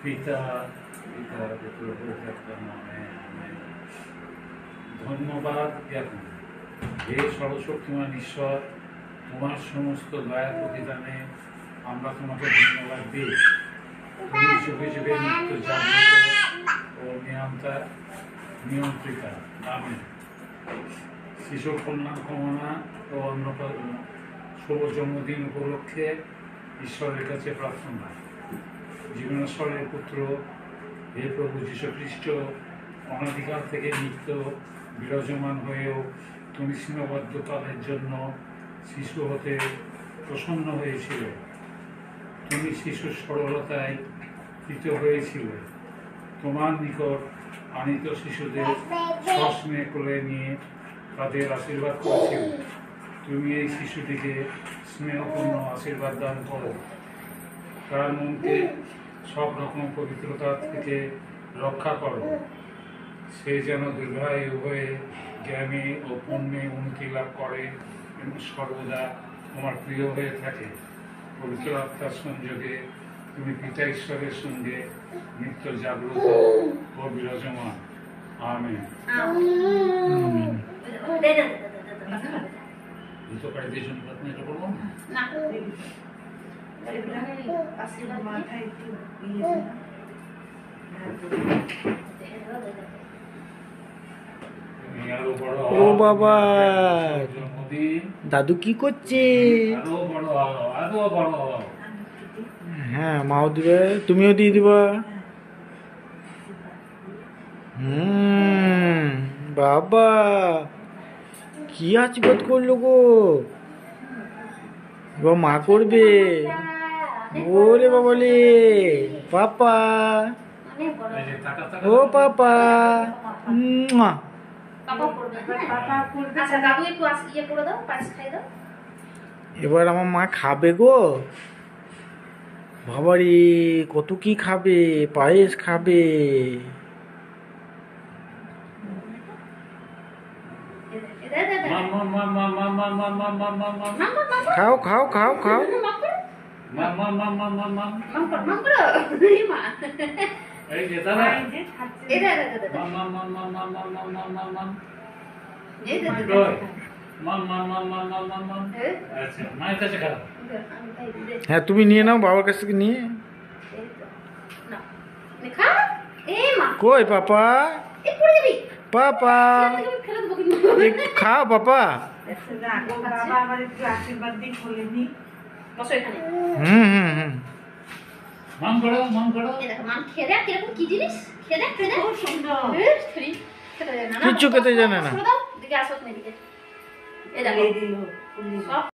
পিতা পিতার পুত্র পবিত্রাত্মার নামে আমেন। ধন্যবাদ জ্ঞাপন। হে সর্বশক্তিমান ঈশ্বর, তোমার সমস্ত দয়া প্রতিদানে আমরা তোমাকে ধন্যবাদ দিই। তুমি যুগে যুগে নিত্য জাগ্রত ও নিয়ন্ত্রিতা। আমেন। শিশুর কল্যাণ কামনা ও অন্য শুভ জন্মদিন উপলক্ষে ঈশ্বরের কাছে প্রার্থনা। জীবনেশ্বরের পুত্র হে প্রভু যীশু খ্রিস্ট, অনাদিকাল থেকে নিত্য বিরাজমান হয়েও তুমি সীমাবদ্ধ কালের জন্য শিশু হতে প্রসন্ন হয়েছিলে। তুমি শিশুর সরলতায় কৃত হয়েছিলে। তোমার নিকট আনিত শিশুদের সস্নেহ কোলে নিয়ে তাদের আশীর্বাদ করেছিলে। তুমি এই শিশুটিকে স্নেহপূর্ণ আশীর্বাদ দান করো। তার মনকে সব রকম পবিত্রতা থেকে রক্ষা করো। সে যেন দীর্ঘায়ু হয়ে জ্ঞানে ও পুণ্যে উন্নতি লাভ করে এবং সর্বদা তোমার প্রিয় হয়ে থাকে। পবিত্র আত্মার সংযোগে তুমি পিতা ঈশ্বরের সঙ্গে নিত্য জাগ্রত ও বিরাজমান। আমেন। হিতকারীদের জন্য প্রার্থনা এটা করবো না। ও বাবা, দাদু কি করছে? হ্যাঁ, মাও দিবে, তুমিও দিয়ে দিবা। বাবা কি আশীর্বাদ করলো গো। এবার মা করবে। ওরে বাবালে, পাপা, ও পাপা। এবার আমার মা খাবে গো। বাবারে কত কি খাবে, পায়েস খাবে। খাও খাও খাও খাও। হ্যাঁ, তুমি নিয়ে নাও বাবার কাছ থেকে নিয়ে। কই পাপা, পাপা খাও পাপা। কিচ্ছু খেতে জানে না।